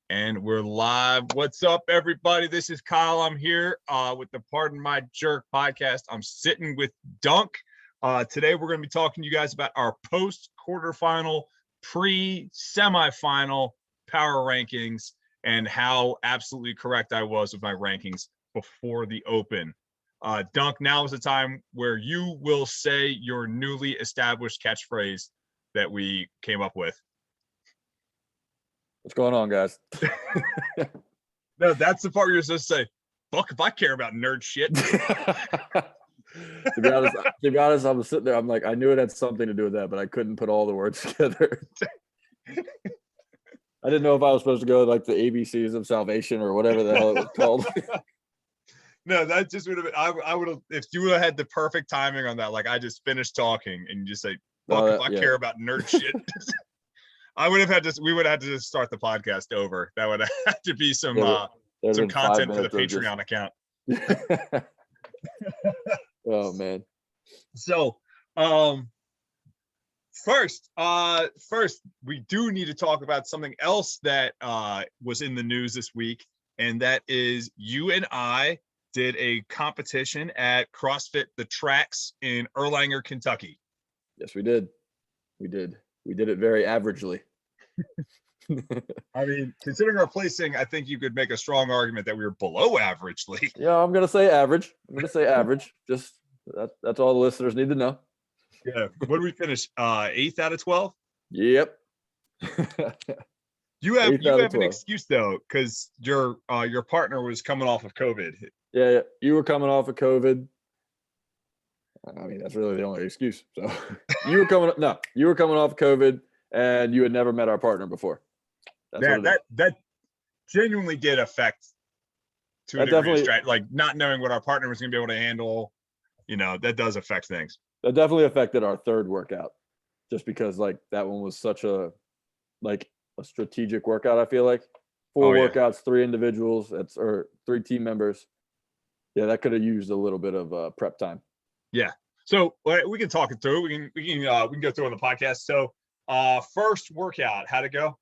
And we're live. What's up, everybody? This is Kyle. I'm here with the Pardon My Jerk podcast. I'm sitting with Dunc. Today, we're going to be talking to you guys about our post-quarterfinal, pre-semifinal power rankings and how absolutely correct I was with my rankings before the Open. Dunc, now is the time where you will say your newly established catchphrase that we came up with. What's going on, guys? No, that's the part you're supposed to say, fuck if I care about nerd shit. To be honest, I was sitting there. I'm like, I knew it had something to do with that, but I couldn't put all the words together. I didn't know if I was supposed to go like the ABCs of salvation or whatever the hell it was called. No, that just would have been, I would have, if you would have had the perfect timing on that, like I just finished talking and you just say, fuck if I care about nerd shit. I would have had to, we would have had to just start the podcast over. That would have to be some content for the Patreon account. Oh man. So, first, we do need to talk about something else that was in the news this week. And that is you and I did a competition at CrossFit The Tracks in Erlanger, Kentucky. Yes, we did. We did it very averagely. I mean, considering our placing, I think you could make a strong argument that we were below averagely. Yeah, I'm gonna say average. Just that's all the listeners need to know. Yeah. What did we finish? 8th out of 12? Yep. You have an excuse though, because your partner was coming off of COVID. Yeah, you were coming off of COVID. I mean, that's really the only excuse. So you were coming off of COVID, and you had never met our partner before. That genuinely did affect to a degree, like not knowing what our partner was going to be able to handle. You know, that does affect things. That definitely affected our third workout, just because like that one was such a strategic workout. I feel like 4 workouts, 3 individuals, or 3 team members. Yeah, that could have used a little bit of prep time. Yeah. So we can talk it through. We can go through on the podcast. So first workout, how'd it go?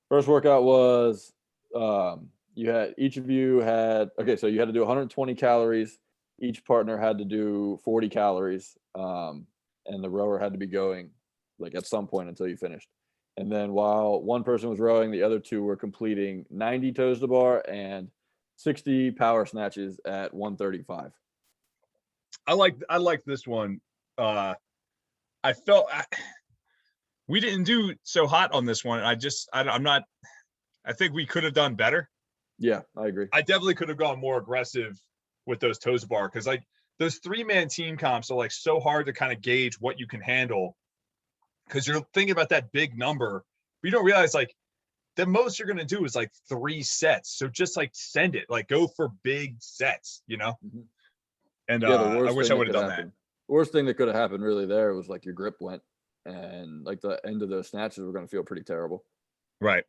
First workout was each of you had so you had to do 120 calories. Each partner had to do 40 calories. And the rower had to be going like at some point until you finished. And then while one person was rowing, the other 2 were completing 90 toes to bar and 60 power snatches at 135. I like this one. We didn't do so hot on this one. I think we could have done better. Yeah, I agree. I definitely could have gone more aggressive with those toes to bar, because like those 3-man team comps are like so hard to kind of gauge what you can handle, because you're thinking about that big number, but you don't realize like the most you're going to do is like 3 sets. So just like send it, like go for big sets, you know? Mm-hmm. And I wish I would have done that. The worst thing that could have happened really there was like your grip went, and like the end of those snatches were going to feel pretty terrible. Right.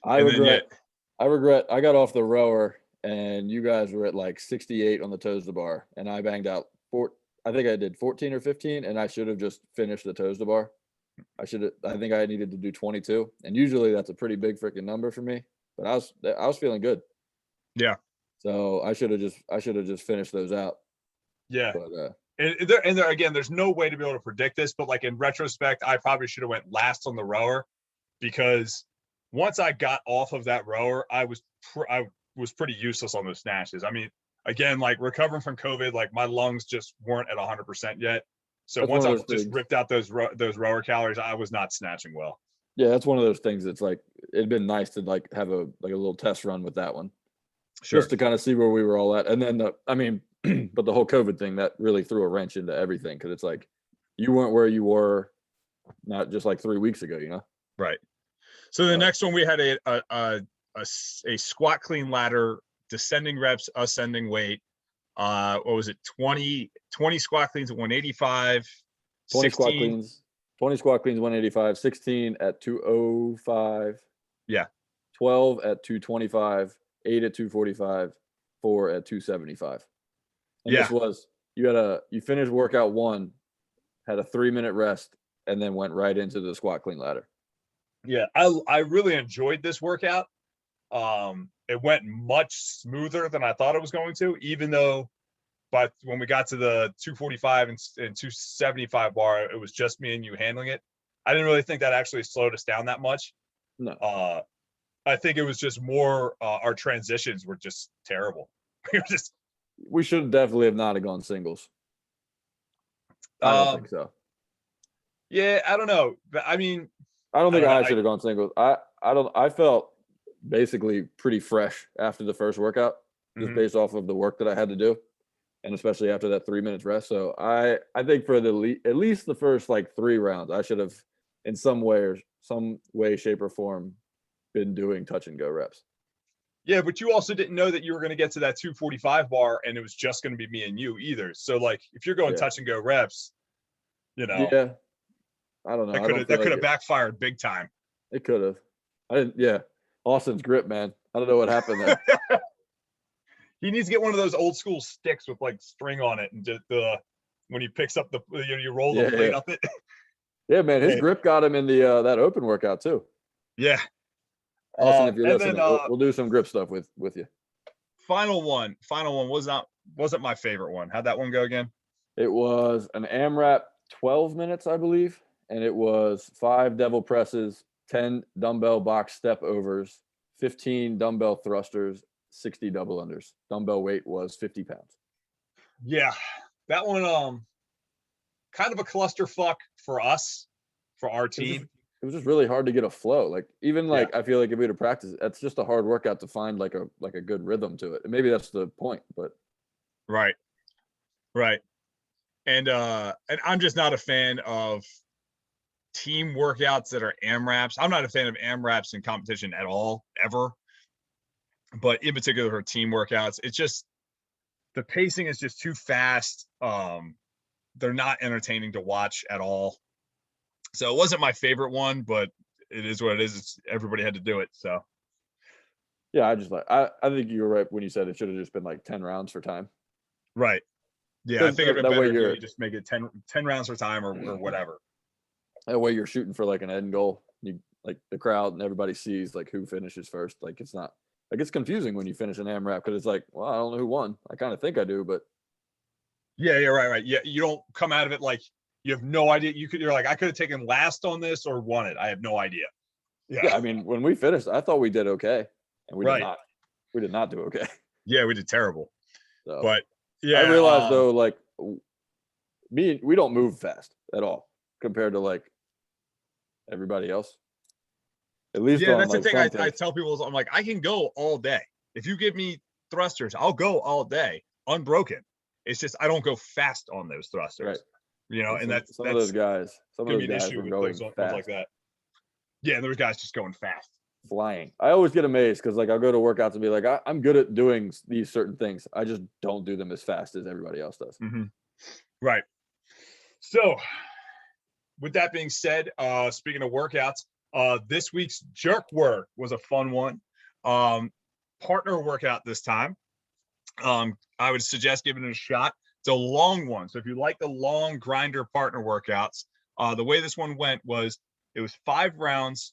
I regret I got off the rower and you guys were at like 68 on the toes to bar, and I banged out I think I did 14 or 15, and I should have just finished the toes to bar. I think I needed to do 22, and usually that's a pretty big freaking number for me, but I was feeling good. Yeah. So I should have just finished those out. Yeah. But and there again, there's no way to be able to predict this, but like in retrospect, I probably should have went last on the rower, because once I got off of that rower, I was pretty useless on those snatches. I mean, again, like recovering from COVID, like my lungs just weren't at 100% yet. So once I just ripped out those rower calories, I was not snatching well. Yeah, that's one of those things that's like, it'd been nice to like have a little test run with that one. Sure. Just to kind of see where we were all at. And then but the whole COVID thing, that really threw a wrench into everything, because it's like you weren't where you were not just like 3 weeks ago, you know? Right. So the next one, we had a squat clean ladder, descending reps, ascending weight. What was it? 20 squat cleans at 185. 20 squat cleans 185, 16 at 205. Yeah. 12 at 225, 8 at 245, 4 at 275. And this was, you finished workout 1, had a 3-minute rest, and then went right into the squat clean ladder. Yeah, I really enjoyed this workout. It went much smoother than I thought it was going to, even though but when we got to the 245 and 275 bar, it was just me and you handling it. I didn't really think that actually slowed us down that much. No. I think it was just more our transitions were just terrible. We should definitely have not gone singles. I don't think so. Yeah, I don't know. But I mean, I don't think I should have gone singles. I felt basically pretty fresh after the first workout, just based off of the work that I had to do, and especially after that 3 minutes rest. So I think for at least the first like 3 rounds, I should have in some way, shape, or form been doing touch and go reps. Yeah, but you also didn't know that you were going to get to that 245 bar and it was just going to be me and you either. So like if you're going touch and go reps, you know. Yeah. I don't know. That could have backfired big time. It could have. I didn't. Yeah. Austin's grip, man. I don't know what happened there. He needs to get one of those old school sticks with like string on it, and just when he picks up you roll the plate up it. Yeah, man. His grip got him in the that open workout too. Yeah. Austin, if you're listening, we'll do some grip stuff with you. Final one wasn't my favorite one. How'd that one go again? It was an AMRAP 12 minutes, I believe, and it was 5 devil presses, 10 dumbbell box step overs, 15 dumbbell thrusters, 60 double unders. Dumbbell weight was 50 pounds. Yeah, that one kind of a clusterfuck for us, for our team. It was just really hard to get a flow. Like even like I feel like if we had to practice, that's just a hard workout to find like a good rhythm to it. And maybe that's the point, but right. And I'm just not a fan of team workouts that are AMRAPs. I'm not a fan of AMRAPs in competition at all, ever. But in particular for team workouts, it's just the pacing is just too fast. They're not entertaining to watch at all. So it wasn't my favorite one, but it is what it is. Everybody had to do it. So yeah, I think you were right when you said it should have just been like 10 rounds for time. Right. Yeah, I think it'd be better if you just make it 10 rounds for time or whatever. That way you're shooting for like an end goal. You like the crowd and everybody sees like who finishes first. Like it's not like it's confusing when you finish an AMRAP because it's like, well, I don't know who won. I kind of think I do, but yeah, right. Yeah, you don't come out of it like you have no idea. You're like, I could have taken last on this or won it. I have no idea. Yeah, I mean, when we finished, I thought we did okay, and we did not. We did not do okay. Yeah, we did terrible. So, but yeah, I realized though, like we don't move fast at all compared to like everybody else. At least that's the thing I tell people is I'm like, I can go all day. If you give me thrusters, I'll go all day unbroken. It's just I don't go fast on those thrusters. Right. You know, and that's some of those guys were going fast like that. Yeah, there were guys just going fast, flying. I always get amazed because like I'll go to workouts and be like, I'm good at doing these certain things. I just don't do them as fast as everybody else does. Mm-hmm. Right. So, with that being said, speaking of workouts, this week's jerk work was a fun one. Partner workout this time. I would suggest giving it a shot. It's a long one. So if you like the long grinder partner workouts, the way this one went was it was 5 rounds,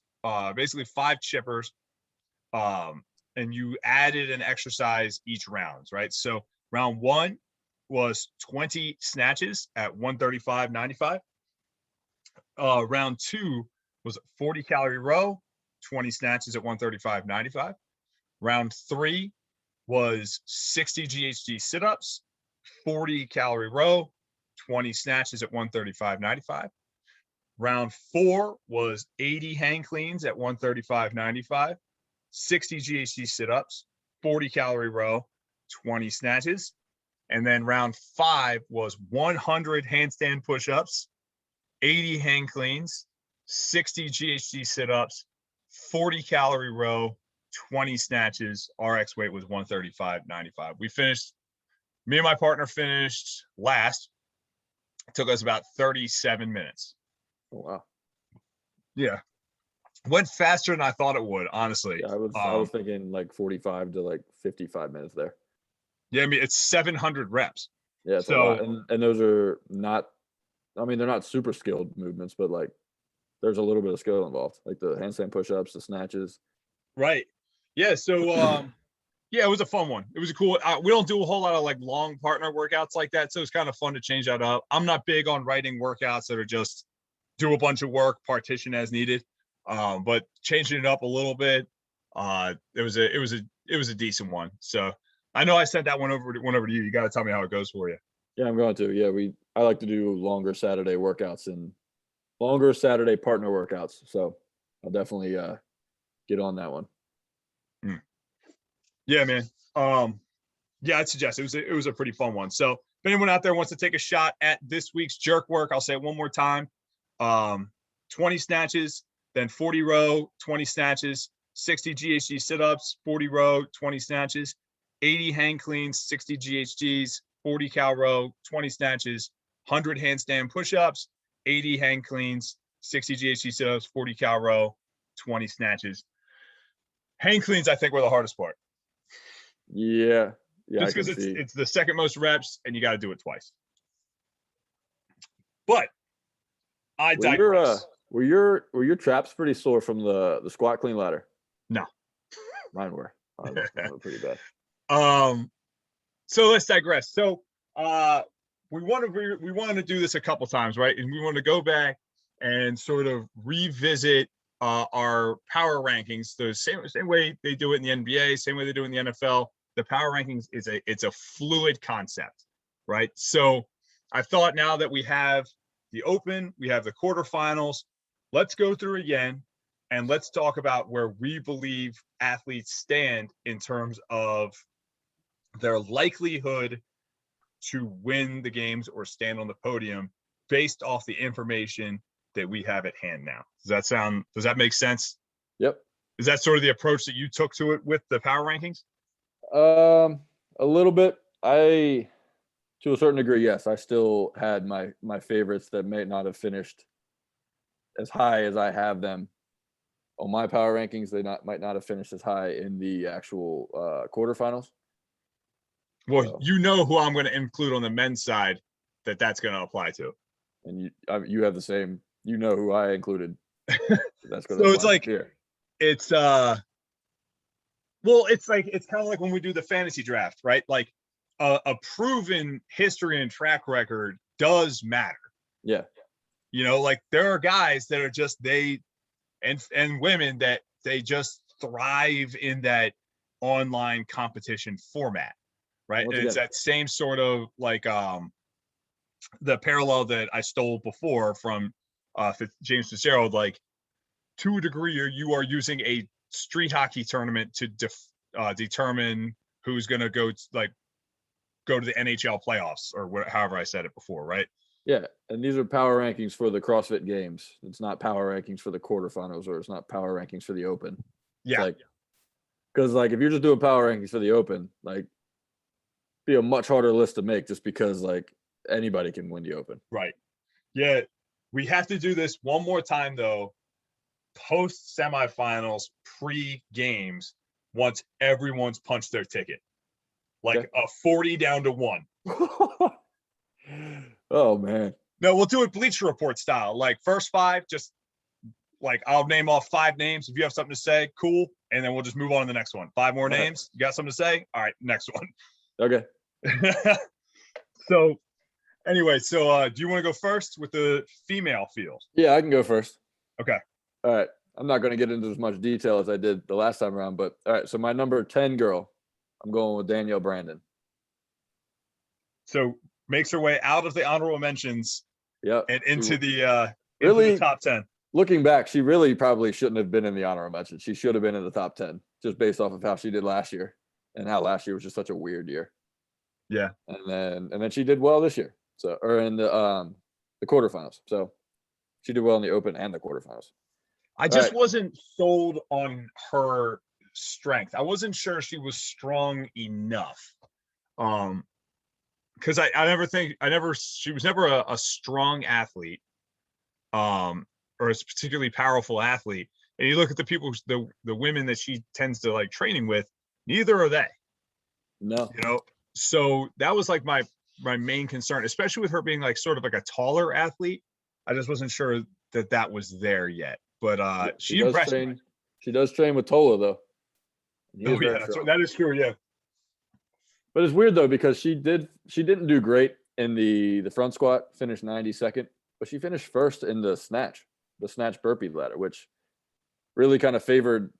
basically 5 chippers, and you added an exercise each round, right? So round 1 was 20 snatches at 135.95. Round 2 was 40 calorie row, 20 snatches at 135.95. Round 3 was 60 GHD sit-ups, 40 calorie row, 20 snatches at 135.95. Round 4 was 80 hang cleans at 135.95, 60 GHD sit-ups, 40 calorie row, 20 snatches. And then round 5 was 100 handstand push-ups, 80 hang cleans, 60 GHD sit-ups, 40 calorie row, 20 snatches. RX weight was 135.95. Me and my partner finished last. It took us about 37 minutes. Oh, wow. Yeah. Went faster than I thought it would, honestly. Yeah, I was thinking like 45 to like 55 minutes there. Yeah, I mean, it's 700 reps. Yeah, it's a lot. And those are not, I mean, they're not super skilled movements, but like there's a little bit of skill involved, like the handstand push-ups, the snatches. Right. Yeah. So, yeah, it was a fun one. It was a cool. We don't do a whole lot of like long partner workouts like that, so it's kind of fun to change that up. I'm not big on writing workouts that are just do a bunch of work, partition as needed. But changing it up a little bit, it was a decent one. So I know I sent that one over to you. You got to tell me how it goes for you. Yeah, I'm going to. Yeah, I like to do longer Saturday workouts and longer Saturday partner workouts. So I'll definitely get on that one. Yeah, man. Yeah, I'd suggest it was a pretty fun one. So if anyone out there wants to take a shot at this week's jerk work, I'll say it one more time. 20 snatches, then 40 row, 20 snatches, 60 GHD sit-ups, 40 row, 20 snatches, 80 hang cleans, 60 GHDs, 40 cal row, 20 snatches, 100 handstand push-ups, 80 hang cleans, 60 GHD sit-ups, 40 cal row, 20 snatches. Hang cleans, I think, were the hardest part. Yeah. Just because it's the second most reps and you got to do it twice. But I digress. Were your traps pretty sore from the squat clean ladder? No. Mine were. Mine were pretty bad. So let's digress. So we wanted to do this a couple times, right? And we want to go back and sort of revisit our power rankings the same way they do it in the NBA, same way they do it in the NFL. The power rankings it's a fluid concept, right? So I thought now that we have the Open, we have the quarterfinals, let's go through again and let's talk about where we believe athletes stand in terms of their likelihood to win the games or stand on the podium based off the information that we have at hand now. Does that make sense? Yep. Is that sort of the approach that you took to it with the power rankings? A little bit. To a certain degree, yes. I still had my favorites that may not have finished as high as I have them on my power rankings. They might not have finished as high in the actual quarterfinals. Well, so, you know who I'm going to include on the men's side that's going to apply to. And you have the same. You know who I included. That's going to. So it's like here. It's well, it's kind of like when we do the fantasy draft, right? Like a proven history and track record does matter. Yeah. You know, like there are guys that are just and women that they just thrive in that online competition format, right? And it's that same sort of like the parallel that I stole before from James Fitzgerald, like to a degree you are using a street hockey tournament to determine who's going to go to the NHL playoffs or however I said it before, right? Yeah, and these are power rankings for the CrossFit Games. It's not power rankings for the quarterfinals, or it's not power rankings for the Open. Yeah, because if you're just doing power rankings for the Open, be a much harder list to make just because anybody can win the Open. Right. Yeah, we have to do this one more time though. Post semifinals, pre-games, once everyone's punched their ticket, a 40 down to 1. Oh man. No, we'll do it Bleacher Report style. First 5, just I'll name off 5 names. If you have something to say, cool, and then we'll just move on to the next one. 5 more names. You got something to say? All right, next one. Okay. So anyway, do you want to go first with the female field? Yeah, I can go first. Okay. All right. I'm not going to get into as much detail as I did the last time around, but all right. So my number 10 girl, I'm going with Danielle Brandon. So makes her way out of the honorable mentions. Yep. And into the top 10. Looking back, she really probably shouldn't have been in the honorable mentions. She should have been in the top 10 just based off of how she did last year and how last year was just such a weird year. Yeah. And then she did well this year. So, or in the quarterfinals. So she did well in the Open and the quarterfinals. I just wasn't sold on her strength. I wasn't sure she was strong enough. Because she was never a strong athlete, or a particularly powerful athlete. And you look at the people, the women that she tends to training with, neither are they. No. So that was my main concern, especially with her being sort of a taller athlete. I just wasn't sure that was there yet. But she impressed me. She does train with Tola though. He is very strong. That is true. Yeah. But it's weird though, because she didn't do great in the front squat, finished 92nd, but she finished first in the snatch burpee ladder, which really kind of favored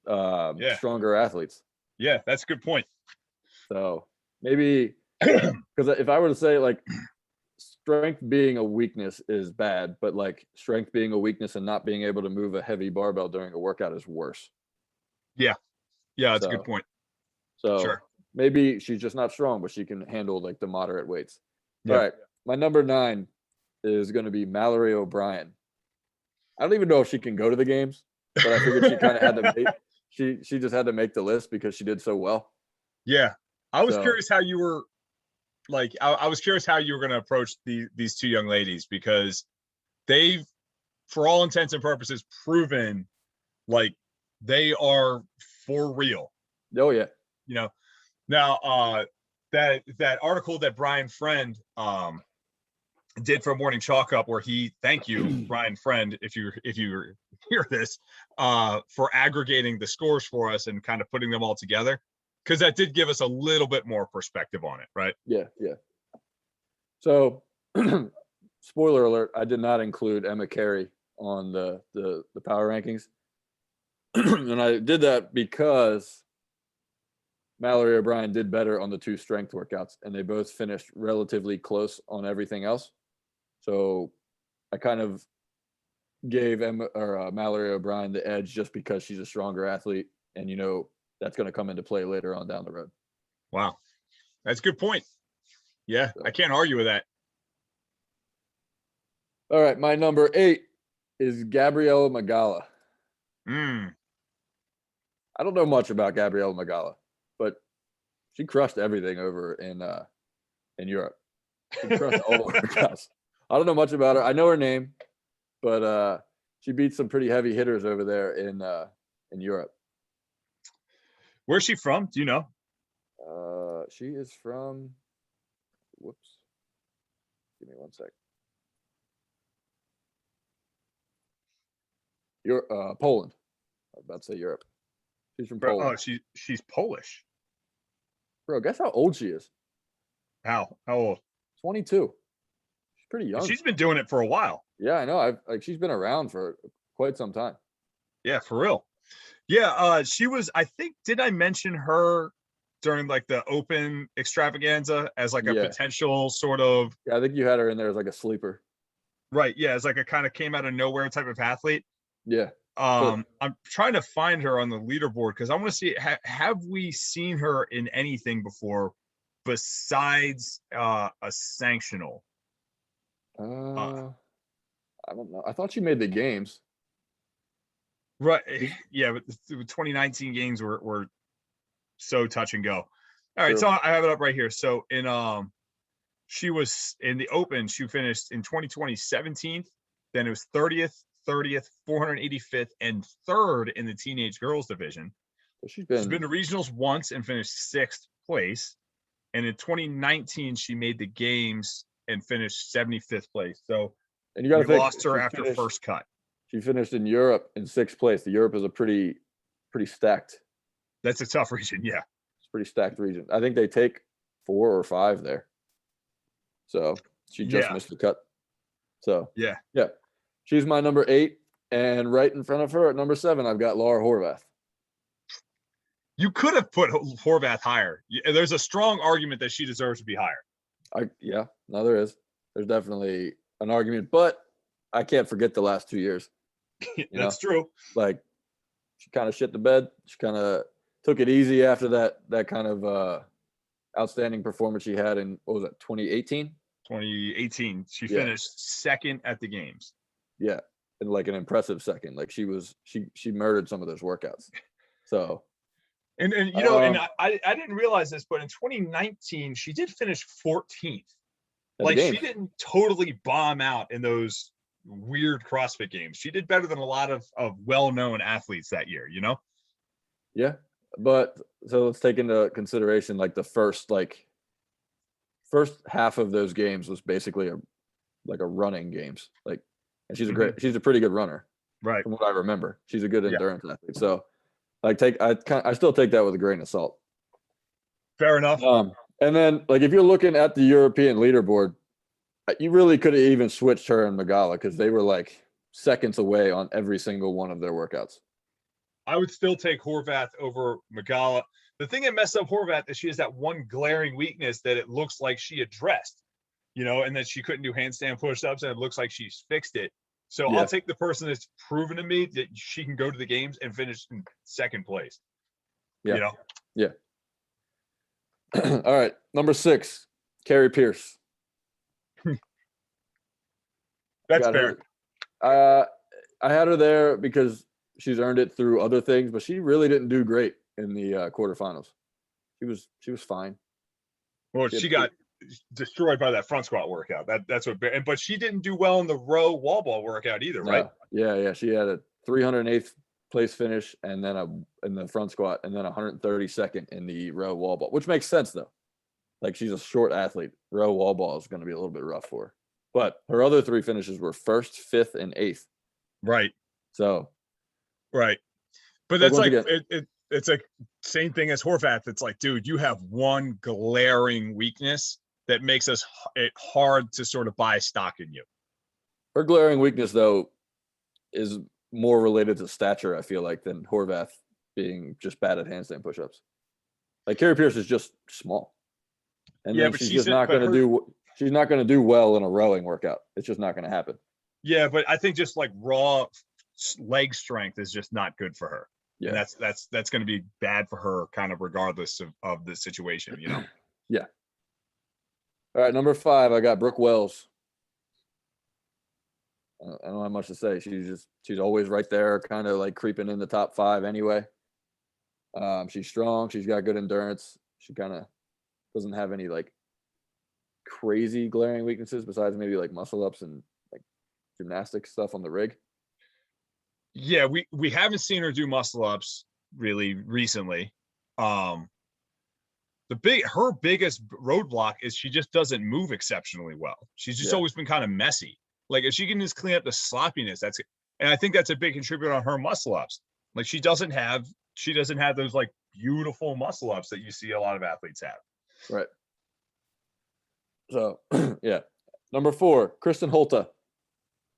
stronger athletes. Yeah, that's a good point. So maybe because if I were to say like strength being a weakness is bad, but like strength being a weakness and not being able to move a heavy barbell during a workout is worse. Yeah. Yeah, that's a good point. So sure. Maybe she's just not strong, but she can handle like the moderate weights. Yep. All right. My number 9 is going to be Mallory O'Brien. I don't even know if she can go to the games, but I figured she kind of had to make, she just had to make the list because she did so well. Yeah. I was curious how you were like, I was curious how you were going to approach these two young ladies, because they've, for all intents and purposes, proven like they are for real. Oh yeah. You know, now that article that Brian Friend did for Morning Chalk Up, where thank you, Brian Friend, if you hear this, for aggregating the scores for us and kind of putting them all together, because that did give us a little bit more perspective on it, right? Yeah. So, spoiler alert: I did not include Emma Carey on the power rankings, and I did that because Mallory O'Brien did better on the 2 strength workouts, and they both finished relatively close on everything else. So I kind of gave Mallory O'Brien the edge just because she's a stronger athlete, and that's going to come into play later on down the road. Wow, that's a good point. Yeah, so I can't argue with that. All right, my number 8 is Gabriella Magala. I don't know much about Gabriella Magala, but she crushed everything over in Europe. She crushed all the workouts. I don't know much about her. I know her name, but she beat some pretty heavy hitters over there in Europe. Where's she from? Do you know? She is from. Whoops. Give me one sec. Poland. I was about to say Europe. She's from Poland. Oh, she's Polish. Bro, guess how old she is? How old? 22. She's pretty young. And she's been doing it for a while. Yeah, I know. She's been around for quite some time. Yeah, for real. Yeah, she was. I think, did I mention her during like the Open extravaganza as like a potential sort of? Yeah, I think you had her in there as like a sleeper. Right. Yeah, as like a kind of came out of nowhere type of athlete. Yeah. I'm trying to find her on the leaderboard because I want to see have we seen her in anything before besides a sanctional. I don't know. I thought she made the games. Right. Yeah, but the 2019 games were so touch and go. All right, sure. So I have it up right here. So she was in the Open. She finished in 2020 17th. Then it was 30th, 485th, and 3rd in the teenage girls division. So she's been to regionals once and finished 6th place. And in 2019, she made the games and finished 75th place. So and you got to lost her after first cut. She finished in Europe in 6th place. The Europe is a pretty stacked. That's a tough region, yeah. It's a pretty stacked region. I think they take 4 or 5 there. So she just missed the cut. So yeah. She's my number 8, and right in front of her at number 7, I've got Laura Horvath. You could have put Horvath higher. There's a strong argument that she deserves to be higher. There is. There's definitely an argument, but I can't forget the last 2 years. That's true. Like, she kind of shit the bed. She kind of took it easy after that kind of outstanding performance she had in, what was that, 2018? 2018. She finished 2nd at the games. Yeah, and like an impressive 2nd. Like she murdered some of those workouts. So, and and I didn't realize this, but in 2019 she did finish 14th. Like she didn't totally bomb out in those weird CrossFit games. She did better than a lot of well-known athletes that year. Yeah, but so let's take into consideration like the first half of those games was basically a running games. Like, and she's a pretty good runner, right? From what I remember, she's a good endurance athlete. So Like I still take that with a grain of salt. Fair enough. And then like if you're looking at the European leaderboard, you really could have even switched her and Magala because they were like seconds away on every single one of their workouts. I would still take Horvath over Magala. The thing that messed up Horvath is she has that one glaring weakness that it looks like she addressed, and that she couldn't do handstand push-ups, and it looks like she's fixed it. So Yeah. I'll take the person that's proven to me that she can go to the games and finish in second place. Yeah. Yeah. All right. Number 6, Carrie Pierce. That's fair. I had her there because she's earned it through other things, but she really didn't do great in the quarterfinals. She was fine. Well, she got destroyed by that front squat workout. That's what. But she didn't do well in the row wall ball workout either, right? Yeah. She had a 308th place finish, and then in the front squat, and then 132nd in the row wall ball, which makes sense though. Like she's a short athlete. Row wall ball is going to be a little bit rough for her. But her other 3 finishes were 1st, 5th, and 8th. Right. So. Right. But that's like it's like same thing as Horvath. It's like, dude, you have one glaring weakness that makes it hard to sort of buy stock in you. Her glaring weakness, though, is more related to stature, I feel like, than Horvath being just bad at handstand push-ups. Like Carrie Pierce is just small, and then she's just not going to do. She's not going to do well in a rowing workout. It's just not going to happen. Yeah, but I think just like raw leg strength is just not good for her. Yeah, and that's going to be bad for her, kind of regardless of the situation. Yeah. All right, number 5, I got Brooke Wells. I don't have much to say. She's always right there, kind of like creeping in the top 5 anyway. She's strong. She's got good endurance. She kind of doesn't have any like crazy glaring weaknesses besides maybe like muscle ups and like gymnastics stuff on the rig. Yeah, we haven't seen her do muscle ups really recently. Her biggest roadblock is she just doesn't move exceptionally well. She's just always been kind of messy. Like if she can just clean up the sloppiness, and I think that's a big contributor on her muscle ups. Like she doesn't have those like beautiful muscle ups that you see a lot of athletes have. Right. So yeah. Number 4, Kristen Holta.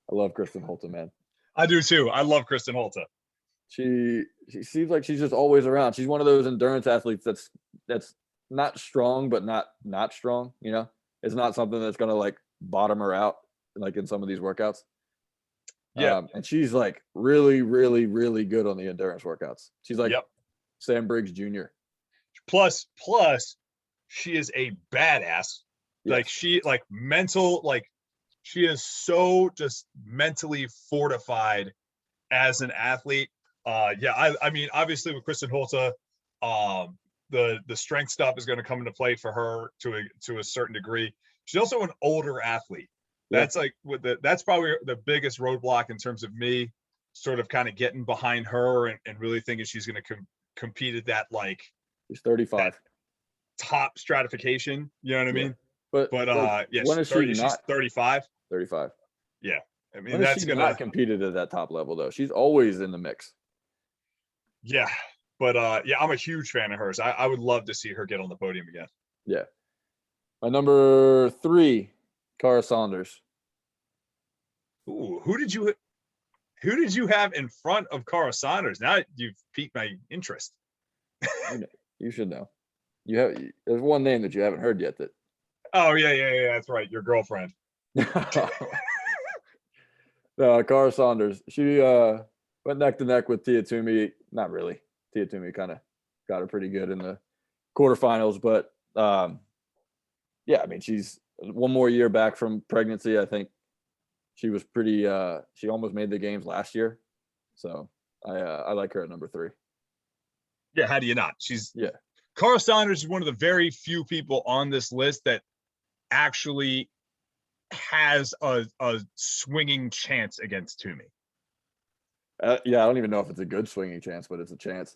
I love Kristen Holta, man. I do too. I love Kristen Holta. She seems like she's just always around. She's one of those endurance athletes that's not strong, but not strong. It's not something that's gonna like bottom her out like in some of these workouts. Yeah, and she's like really, really, really good on the endurance workouts. She's like Sam Briggs Jr. Plus, she is a badass. Yes. She is so just mentally fortified as an athlete. I mean, obviously with Kristen Holta, the strength stuff is going to come into play for her to a certain degree. She's also an older athlete. That's that's probably the biggest roadblock in terms of me sort of kind of getting behind her and really thinking she's going to compete at that like she's 35 top stratification. You know what I mean? But when is she's 35. 35. Yeah, I mean when that's gonna not competed at that top level though. She's always in the mix. Yeah, but I'm a huge fan of hers. I would love to see her get on the podium again. Yeah. My number 3, Cara Saunders. Ooh, who did you have in front of Cara Saunders? Now you've piqued my interest. You should know. There's one name that you haven't heard yet. Oh yeah, that's right. Your girlfriend. No, Cara Saunders. She went neck to neck with Tia Toomey. Not really. Tia Toomey kind of got her pretty good in the quarterfinals, but yeah, I mean, she's one more year back from pregnancy. I think she was pretty. She almost made the games last year, so I like her at number 3. Yeah, how do you not? Cara Saunders is one of the very few people on this list that actually has a swinging chance against Toomey. Yeah, I don't even know if it's a good swinging chance, but it's a chance.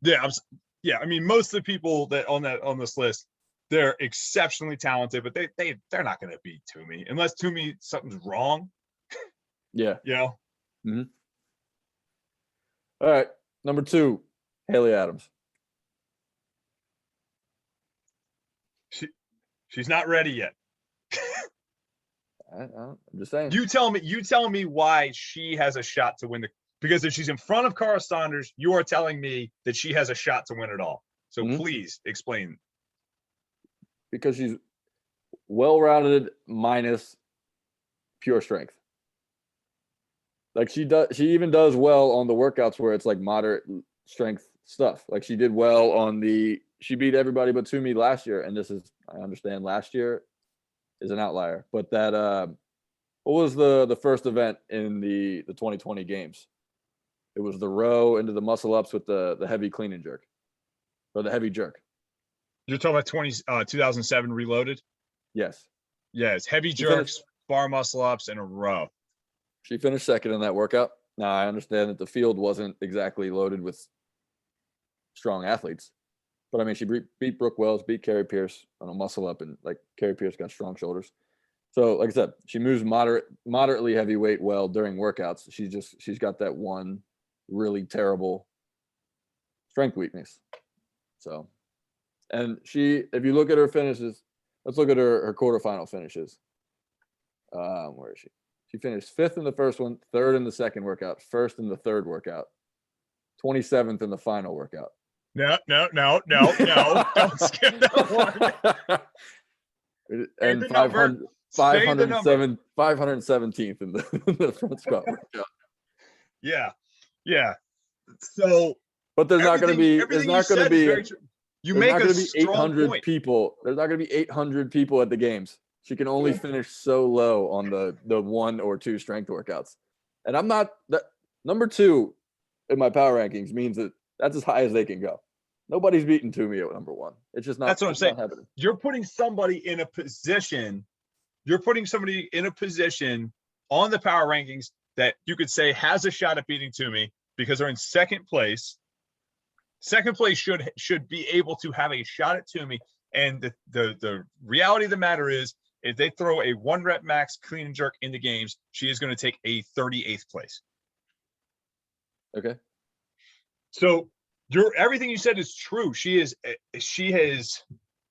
Yeah, I mean, most of the people that on this list, they're exceptionally talented, but they're not going to beat Toomey unless Toomey something's wrong. Yeah. Mm-hmm. All right, number 2, Haley Adams. She's not ready yet. I'm just saying. You tell me why she has a shot to win because if she's in front of Cara Saunders, you are telling me that she has a shot to win it all. So please explain. Because she's well-rounded minus pure strength. Like she even does well on the workouts where it's like moderate strength stuff. Like she did well on she beat everybody but Toomey last year. And I understand last year is an outlier, but that, what was the first event in the 2020 games? It was the row into the muscle ups with the heavy clean and jerk, or the heavy jerk. You're talking about 2007 Reloaded? Yes. Yes. Heavy jerks, bar muscle ups, and a row. She finished second in that workout. Now, I understand that the field wasn't exactly loaded with strong athletes, but I mean, she beat Brooke Wells, beat Carrie Pierce on a muscle up, and like Carrie Pierce got strong shoulders. So, like I said, she moves moderately heavyweight well during workouts. She's got that one really terrible strength weakness. So, and if you look at her finishes, let's look at her quarterfinal finishes. Where is she? She finished 5th in the first one, 3rd in the second workout, 1st in the third workout, 27th in the final workout. No. Don't skip that one. And 517th in the front squat workout. Yeah. So, but there's not going to be 800 people. There's not going to be 800 people at the games. She can only finish so low on the 1 or 2 strength workouts. And I'm not number 2 in my power rankings means that's as high as they can go. Nobody's beating Toomey at number 1. It's just not. That's what I'm saying. Happening. You're putting somebody in a position on the power rankings that you could say has a shot at beating Toomey because they're in second place. Second place should be able to have a shot at Toomey. And the reality of the matter is, if they throw a 1 rep max clean and jerk in the games, she is going to take a 38th place. Okay. So everything you said is true. She is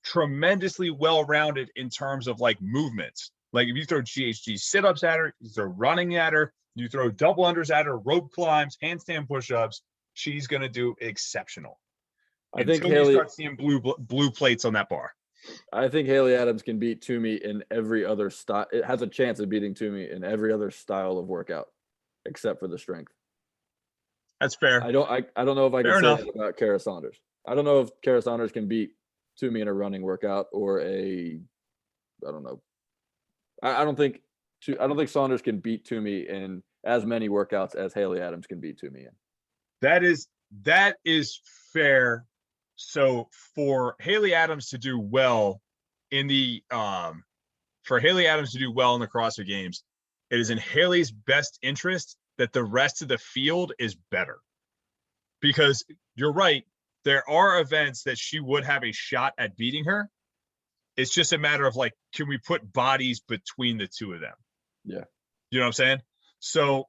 tremendously well-rounded in terms of like movements. Like if you throw GHD sit-ups at her, you throw running at her, you throw double unders at her, rope climbs, handstand push-ups, she's going to do exceptional. I think Until you start seeing blue plates on that bar. I think Haley Adams can beat Toomey in every other style. It has a chance of beating Toomey in every other style of workout, except for the strength. That's fair. I don't know if I can say that about Cara Saunders. I don't know if Cara Saunders can beat Toomey in a running workout or I don't know. I don't think Saunders can beat Toomey in as many workouts as Haley Adams can beat Toomey in. That is fair. So for Haley Adams to do well in the CrossFit Games, it is in Haley's best interest that the rest of the field is better. Because you're right, there are events that she would have a shot at beating her. It's just a matter of like, can we put bodies between the two of them? Yeah. You know what I'm saying? So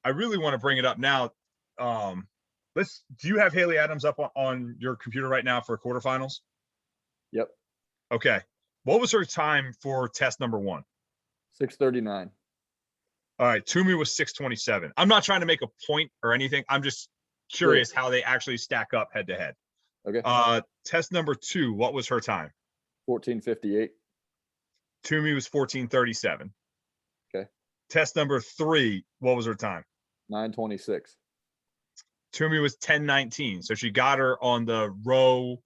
I really want to bring it up now. Do you have Haley Adams up on your computer right now for quarterfinals? Yep. Okay. What was her time for test number 1? 6:39. All right. Toomey was 6:27. I'm not trying to make a point or anything. I'm just curious how they actually stack up head to head. Okay. Test number 2, what was her time? 14:58. Toomey was 14:37. Okay. Test number 3, what was her time? 9:26. Toomey was 10:19. So she got her on the row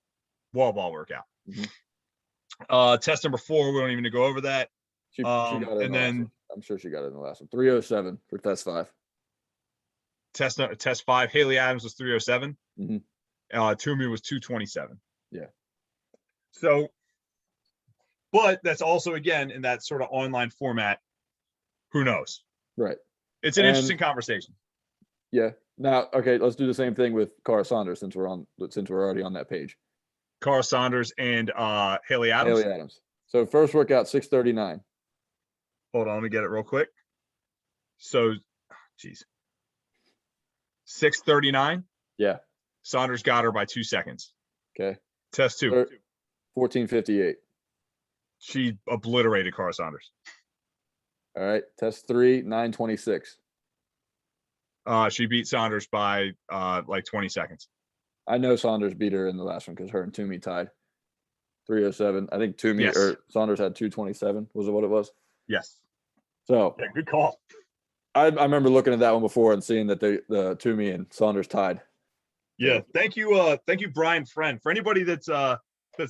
wall ball workout. Mm-hmm. Test number 4, we don't even need to go over that. She got it and then I'm sure she got it in the last one. 3:07 for test 5. Test 5, Haley Adams was 3:07. Mm-hmm. Toomey was 2:27. Yeah. So, but that's also, again, in that sort of online format, who knows? Right. It's an interesting conversation. Yeah. Now, okay, let's do the same thing with Cara Saunders since we're already on that page. Cara Saunders and Haley Adams. Haley Adams. So first workout, 6:39. Hold on, let me get it real quick. So, 6:39. Yeah. Saunders got her by 2 seconds. Okay. Test 2. 14:58. She obliterated Cara Saunders. All right. Test 3, 9:26. She beat Saunders by like 20 seconds. I know Saunders beat her in the last one because her and Toomey tied 3:07. I think Toomey or Saunders had 2:27. Was it what it was? Yes. So yeah, good call. I remember looking at that one before and seeing that the Toomey and Saunders tied. Yeah. So, thank you, Brian Friend. For anybody that's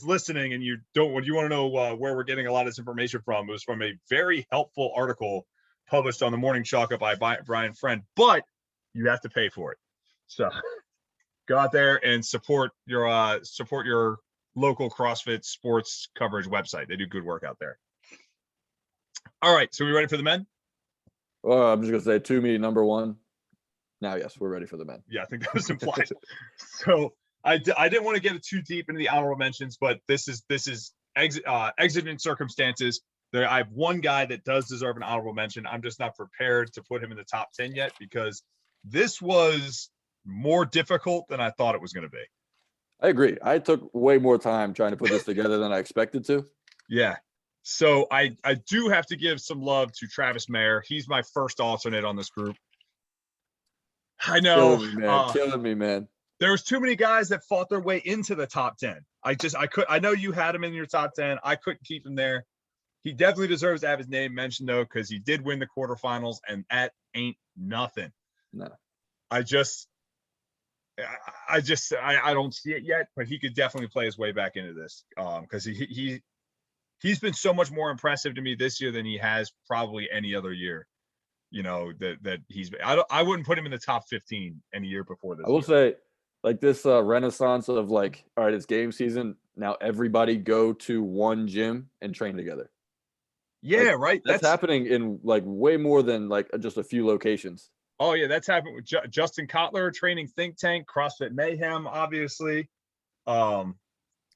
listening and you want to know where we're getting a lot of this information from, it was from a very helpful article published on the Morning Chalk Up by Brian Friend, but you have to pay for it. So go out there and support your local CrossFit sports coverage website. They do good work out there. All right, so we ready for the men? Well, I'm just gonna say Toomey number 1. Now, yes, we're ready for the men. Yeah, I think that was implied. So I didn't want to get too deep into the honorable mentions, but this is exigent circumstances. There, I have one guy that does deserve an honorable mention. I'm just not prepared to put him in the top 10 yet because this was more difficult than I thought it was going to be. I agree. I took way more time trying to put this together than I expected to. Yeah. So I do have to give some love to Travis Mayer. He's my first alternate on this group. I know. Killing me, man. There was too many guys that fought their way into the top 10. I know you had him in your top 10. I couldn't keep him there. He definitely deserves to have his name mentioned though, because he did win the quarterfinals, and that ain't nothing. No. I don't see it yet, but he could definitely play his way back into this. Because he's been so much more impressive to me this year than he has probably any other year. You know, that he's I wouldn't put him in the top 15 any year before this. I will say, like, this renaissance of like, all right, it's game season. Now everybody go to one gym and train together. Yeah, like, right. That's happening in like way more than like just a few locations. Oh yeah, that's happened with Justin Kotler training Think Tank, CrossFit Mayhem, obviously.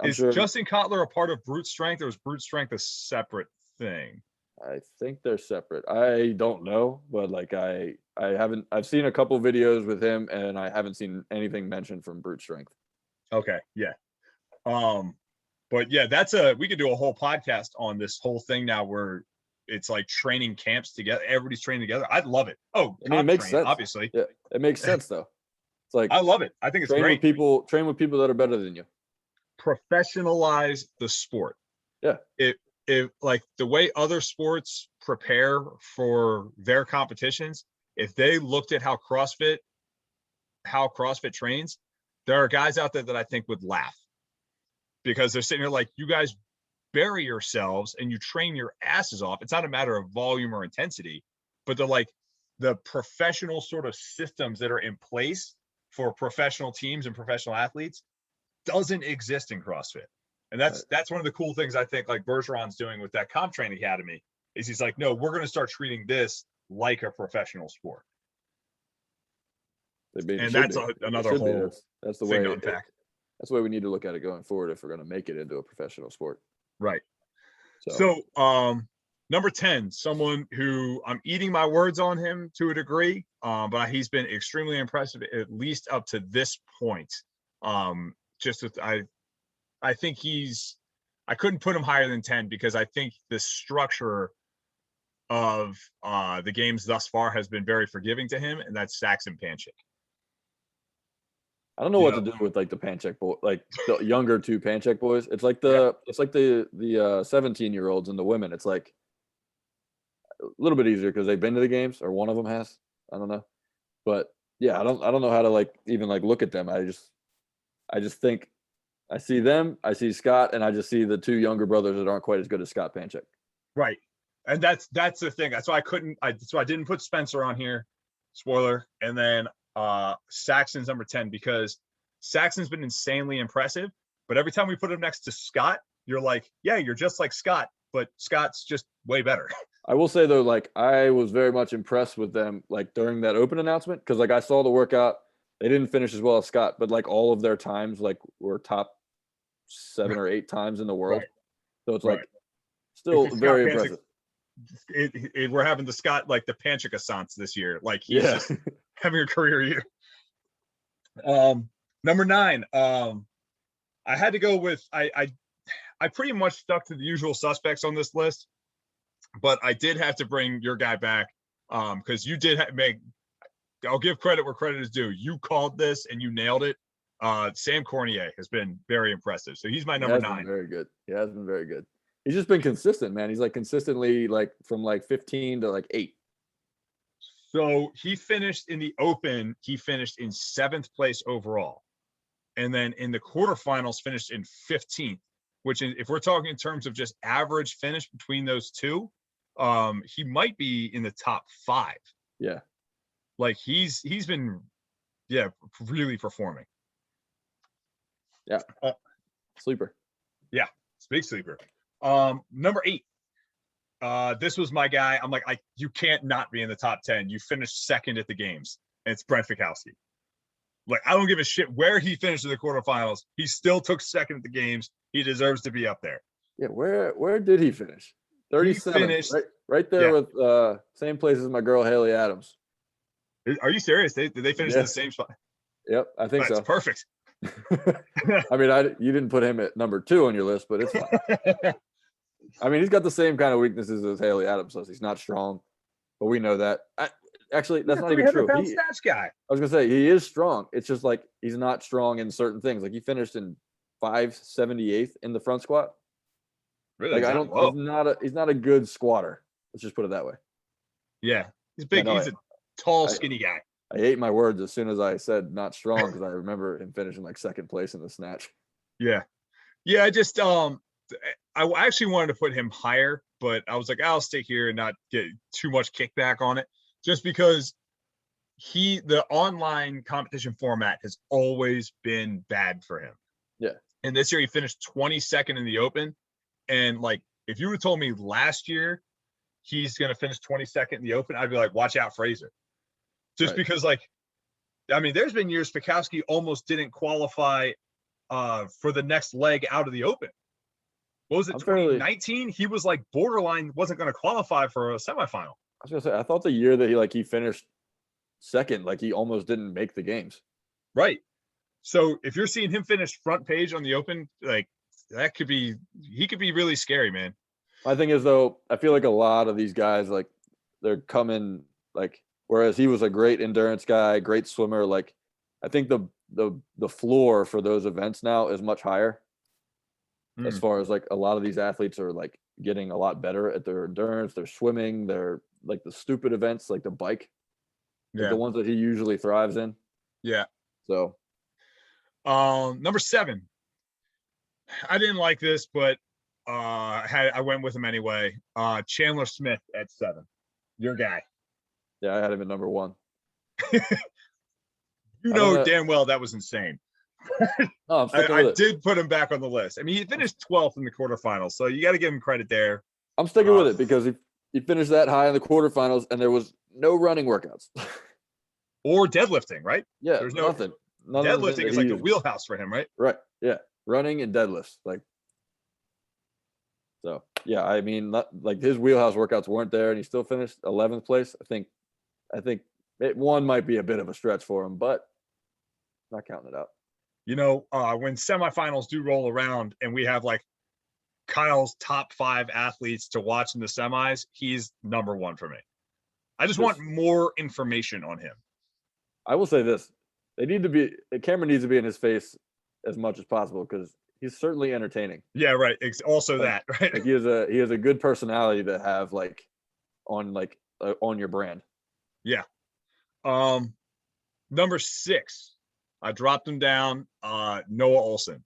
Is sure. Justin Kotler a part of Brute Strength, or is Brute Strength a separate thing? I think they're separate. I don't know, but like I've seen a couple videos with him, and I haven't seen anything mentioned from Brute Strength. Okay, yeah. But yeah, we could do a whole podcast on this whole thing now, where it's like training camps together. Everybody's training together. I'd love it. Oh, I mean, it makes sense. Obviously, yeah, it makes sense though. It's like I love it. I think it's great. Train with people that are better than you. Professionalize the sport. Yeah. If like the way other sports prepare for their competitions, if they looked at how CrossFit trains, there are guys out there that I think would laugh, because they're sitting here like, you guys bury yourselves and you train your asses off. It's not a matter of volume or intensity, but they're like, the professional sort of systems that are in place for professional teams and professional athletes doesn't exist in CrossFit. And that's one of the cool things I think like Bergeron's doing with that Comp Train Academy, is he's like, no, we're going to start treating this like a professional sport. And that's another whole that's the way to unpack. That's the way we need to look at it going forward if we're going to make it into a professional sport. Right. So number 10, someone who I'm eating my words on him to a degree, but he's been extremely impressive, at least up to this point. I think I couldn't put him higher than 10, because I think the structure of the games thus far has been very forgiving to him, and that's Saxon Panchik. I don't know what to do with like the Panchik boy, like the younger two Panchik boys. It's like the 17-year-olds and the women. It's like a little bit easier because they've been to the games, or one of them has. I don't know, but yeah, I don't know how to like even like look at them. I just think I see them, I see Scott, and I just see the two younger brothers that aren't quite as good as Scott Panchik. Right, and that's the thing. That's why I didn't put Spencer on here. Spoiler, and then Saxon's number 10, because Saxon's been insanely impressive, but every time we put him next to Scott, you're like, yeah, you're just like Scott, but Scott's just way better. I will say though, like I was very much impressed with them like during that open announcement, because like I saw the workout. They didn't finish as well as Scott, but like all of their times like were top 7 or 8 times in the world. Right. So it's like still very impressive. We're having the Scott, like the Panchik-assance this year. Like he's just having a career year. Number 9. I had to go with I pretty much stuck to the usual suspects on this list, but I did have to bring your guy back because you did make. I'll give credit where credit is due. You called this and you nailed it. Sam Cornier has been very impressive, so he's my number 9. Very good. He has been very good. He's just been consistent, man. He's like consistently like from like 15 to like 8. So he finished in the Open. He finished in 7th place overall, and then in the quarterfinals finished in 15th. Which, if we're talking in terms of just average finish between those two, he might be in the top 5. Yeah, like he's been, really performing. Yeah, sleeper. Yeah, big sleeper. Number 8. This was my guy. I'm like, you can't not be in the top 10. You finished 2nd at the games, and it's Brent Fikowski. Like, I don't give a shit where he finished in the quarterfinals. He still took 2nd at the games. He deserves to be up there. Yeah, where did he finish? 37. He finished, right there with same place as my girl Haley Adams. Are you serious? Did they finish in the same spot? Yep, I think so. Perfect. I mean, you didn't put him at number 2 on your list, but it's fine. I mean, he's got the same kind of weaknesses as Haley Adams does. He's not strong, but we know that. Actually, that's not even true. Snatch guy. I was gonna say he is strong. It's just like he's not strong in certain things. Like he finished in 578th in the front squat. Really? Like he's not a good squatter. Let's just put it that way. Yeah, he's big. He's a tall, skinny guy. I ate my words as soon as I said not strong because I remember him finishing like 2nd place in the snatch. Yeah. I just I actually wanted to put him higher, but I was like, I'll stay here and not get too much kickback on it, just because the online competition format has always been bad for him. Yeah. And this year he finished 22nd in the Open. And like, if you would have told me last year he's going to finish 22nd in the Open, I'd be like, watch out, Fraser. Just because, like, I mean, there's been years Fikowski almost didn't qualify for the next leg out of the Open. What was it, 2019? He was like borderline wasn't going to qualify for a semifinal. I was going to say, I thought the year that he finished 2nd, like he almost didn't make the games. Right. So if you're seeing him finish front page on the Open, like he could be really scary, man. My thing is, though, I feel like a lot of these guys, like they're coming, like, whereas he was a great endurance guy, great swimmer. Like, I think the floor for those events now is much higher. As far as like a lot of these athletes are like getting a lot better at their endurance, their swimming, their like the stupid events, like the bike, like the ones that he usually thrives in. Yeah. So, number 7. I didn't like this, but I went with him anyway. Chandler Smith at 7. Your guy. Yeah, I had him at number 1. Damn well that was insane. Oh, I did put him back on the list. I mean, he finished 12th in the quarterfinals, so you got to give him credit there. I'm sticking with it because he finished that high in the quarterfinals, and there was no running workouts or deadlifting, right? Yeah, there's nothing. Deadlifting is like the wheelhouse for him, right? Right. Yeah, running and deadlifts, like. So yeah, I mean, like his wheelhouse workouts weren't there, and he still finished 11th place. I think one might be a bit of a stretch for him, but not counting it out. When semifinals do roll around and we have like Kyle's top 5 athletes to watch in the semis, he's number 1 for me. I just want more information on him. I will say this. The camera needs to be in his face as much as possible because he's certainly entertaining. Yeah, right. It's also right? Like he has a good personality to have on your brand. Yeah. Number 6. I dropped him down, Noah Olson.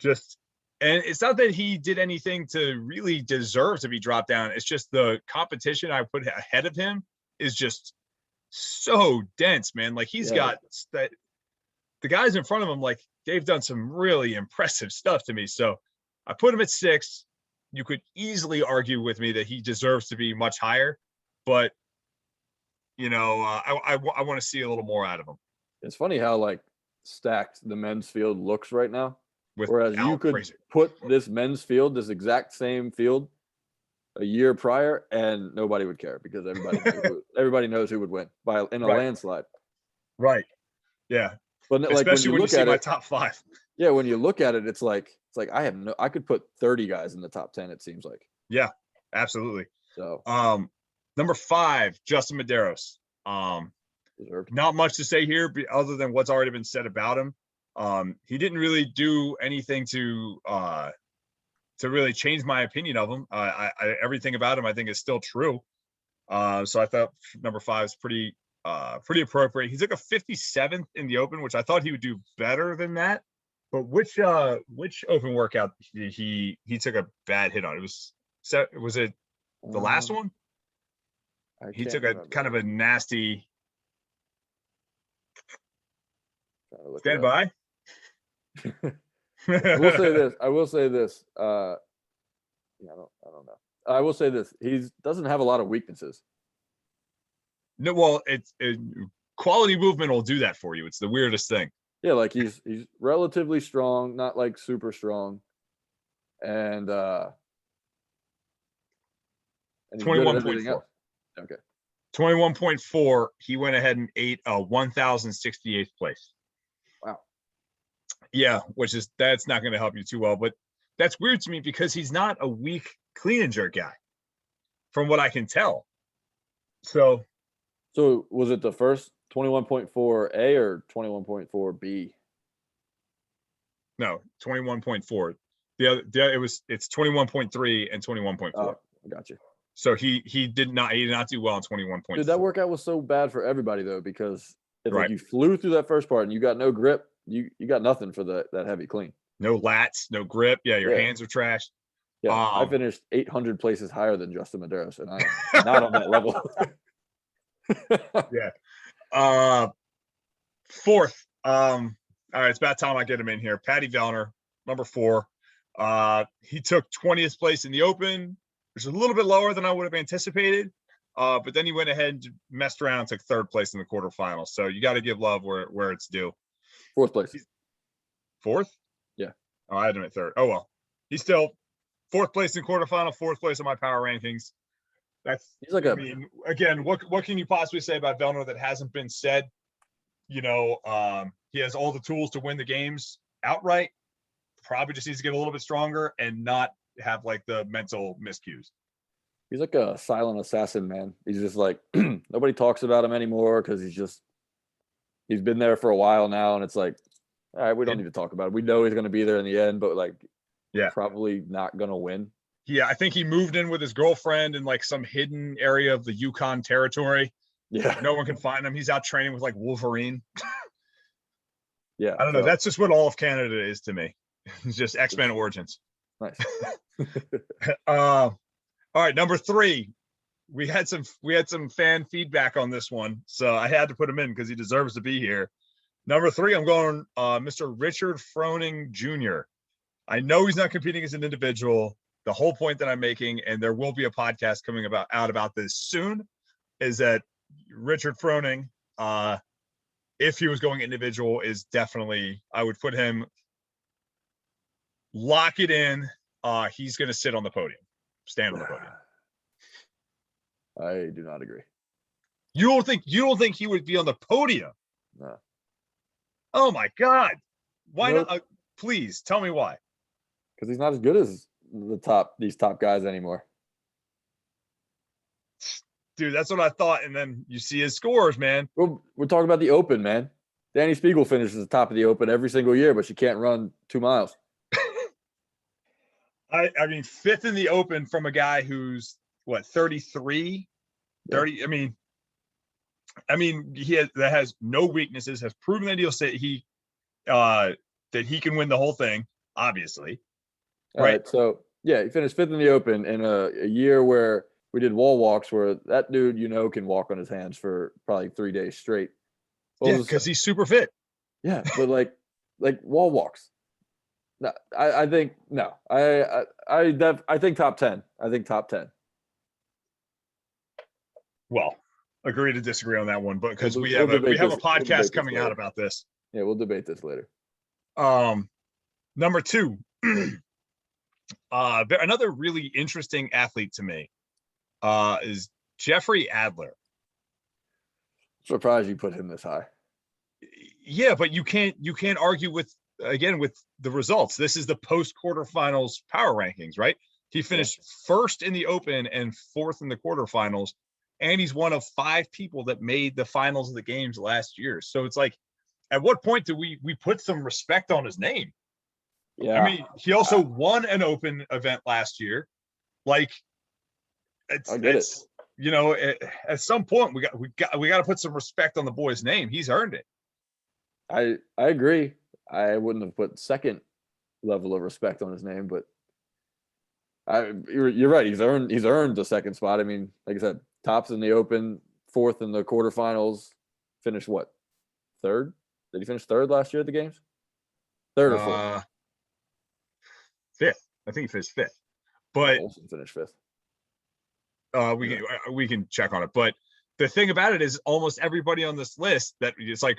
And it's not that he did anything to really deserve to be dropped down. It's just the competition I put ahead of him is just so dense, man. Like he's got that. The guys in front of him, like they've done some really impressive stuff to me. So I put him at 6. You could easily argue with me that he deserves to be much higher, but I want to see a little more out of him. It's funny how like stacked the men's field looks right now. Whereas you could put this men's field, this exact same field, a year prior, and nobody would care because everybody knows who would win in a landslide. Right. Yeah. But like especially when you see at my it, top 5. Yeah, when you look at it, it's like I could put 30 guys in the top 10. It seems like. Yeah, absolutely. So number 5, Justin Medeiros. Deserved. Not much to say here, other than what's already been said about him. He didn't really do anything to really change my opinion of him. Everything about him I think is still true. So I thought number 5 is pretty appropriate. He took a 57th in the Open, which I thought he would do better than that. But which Open workout he took a bad hit on? Was it the last one? He took a kind of a nasty. Stand by. I will say this. I will say this. I don't know. I will say this. He doesn't have a lot of weaknesses. No, well, quality movement will do that for you. It's the weirdest thing. Yeah, like he's relatively strong, not like super strong, and 21.4. Okay. 21.4. He went ahead and ate a 1,068th place. Wow. Yeah, that's not going to help you too well, but that's weird to me because he's not a weak clean and jerk guy, from what I can tell. So was it the first 21.4A or 21.4B? No, 21.4. It's 21.3 and 21.4. Oh, I got you. So he did not do well in 21.4. Dude, that workout was so bad for everybody though, because it's right. like you flew through that first part and you got no grip. You got nothing for that heavy clean. No lats, no grip. Yeah, your hands are trashed. Yeah, I finished 800 places higher than Justin Medeiros, and I'm not on that level. Yeah. 4th. All right, it's about time I get him in here. Patty Vellner, number 4. He took 20th place in the Open, which is a little bit lower than I would have anticipated. But then he went ahead and messed around and took 3rd place in the quarterfinals. So you got to give love where it's due. 4th place. 4th? Yeah. Oh, I had him at 3rd. Oh, well. He's still 4th place in quarterfinal, 4th place in my power rankings. He's like again, what can you possibly say about Vellner that hasn't been said? He has all the tools to win the games outright. Probably just needs to get a little bit stronger and not have like the mental miscues. He's like a silent assassin, man. He's just like nobody talks about him anymore because he's been there for a while now, and it's like, all right, we don't need to talk about it. We know he's going to be there in the end, but like, probably not going to win. Yeah, I think he moved in with his girlfriend in like some hidden area of the Yukon territory. Yeah, no one can find him. He's out training with like Wolverine. Yeah, I don't know. That's just what all of Canada is to me. It's just X-Men origins. Nice. All right, number 3. We had some fan feedback on this one, so I had to put him in because he deserves to be here. Number 3, I'm going Mr. Richard Froning Jr. I know he's not competing as an individual. The whole point that I'm making, and there will be a podcast coming out about this soon, is that Richard Froning, if he was going individual, is definitely, I would put him, lock it in. He's going to sit on the podium, stand on the podium. I do not agree. You don't think he would be on the podium? No. Oh my God. Why not? Please tell me why. Because he's not as good as these top guys anymore. Dude, that's what I thought. And then you see his scores, man. We're talking about the Open, man. Danny Spiegel finishes at the top of the Open every single year, but she can't run 2 miles. I mean, 5th in the Open from a guy who's 33, 30. Yeah. I mean, that has no weaknesses, has proven that that he can win the whole thing, obviously. Right. So yeah, he finished 5th in the Open in a year where we did wall walks, where that dude, can walk on his hands for probably 3 days straight. Because he's super fit. Yeah, but like wall walks. No, I think no. I think top 10. I think top 10. Well, agree to disagree on that one, but because we have a podcast coming out about this. Yeah, we'll debate this later. Number 2. Another really interesting athlete to me is Jeffrey Adler. Surprised you put him this high. Yeah, but you can't argue with the results. This is the post quarterfinals power rankings, right? He finished first in the Open and fourth in the quarterfinals, and he's one of 5 people that made the finals of the games last year. So it's like, at what point do we put some respect on his name? Yeah. I mean, he also won an Open event last year. Like, it's you know, at some point we got to put some respect on the boy's name. He's earned it. I agree. I wouldn't have put second level of respect on his name, but you're right. He's earned the second spot. I mean, like I said, tops in the Open, fourth in the quarterfinals, finished what? Third? Did he finish third last year at the games? Third or fourth? Fifth. I think he finished fifth. But Olsen finished fifth. We can check on it. But the thing about it is, almost everybody on this list, that it's like,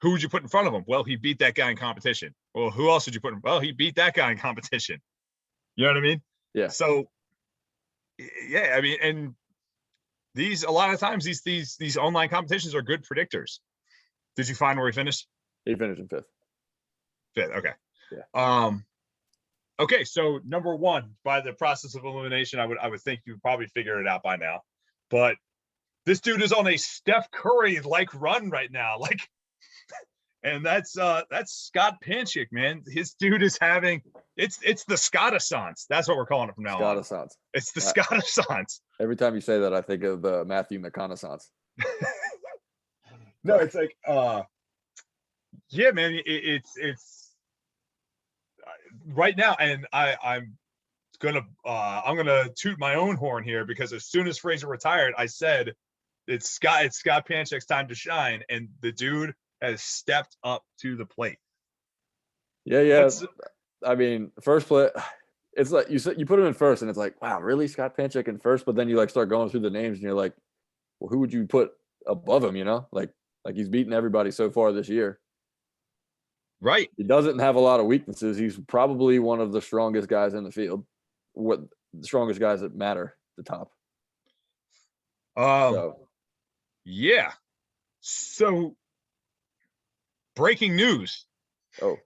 who would you put in front of him? Well, he beat that guy in competition. Well, who else did you put in? Well, he beat that guy in competition. You know what I mean? Yeah. So, yeah, I mean, and a lot of times these online competitions are good predictors. Did you find where he finished? He finished in fifth. Fifth. Okay. Yeah. Okay. So number one, by the process of elimination, I would think you probably figured it out by now, but this dude is on a Steph Curry like run right now. Like, and that's Scott Panchik, man. His dude is having it's the Scott-assance. That's what we're calling it from now on. Scott-assance. It's the Scott-assance. Every time you say that, I think of Matthew McConaughey. No, it's like, yeah, man. It's right now, and I'm gonna toot my own horn here, because as soon as Fraser retired, I said it's Scott Panchik's time to shine, and the dude has stepped up to the plate. Yeah. I mean, first play, it's like you put him in first, and it's like, wow, really, Scott Panchik in first? But then you like start going through the names, and you're like, well, who would you put above him? You know, like he's beaten everybody so far this year. Right. He doesn't have a lot of weaknesses. He's probably one of the strongest guys in the field. What the strongest guys that matter at the top. Yeah. So breaking news. Oh,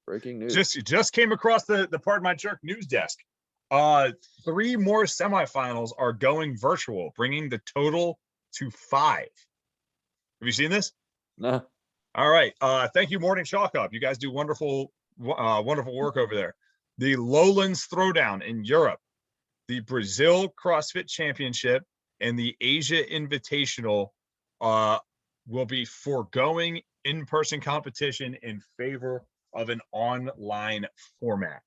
breaking news. Just came across the Pardon My Jerk news desk. 3 more semifinals are going virtual, bringing the total to 5. Have you seen this? No. All right. Thank you, Morning Chalk Up. You guys do wonderful work over there. The Lowlands Throwdown in Europe, the Brazil CrossFit Championship, and the Asia Invitational will be foregoing in-person competition in favor of an online format.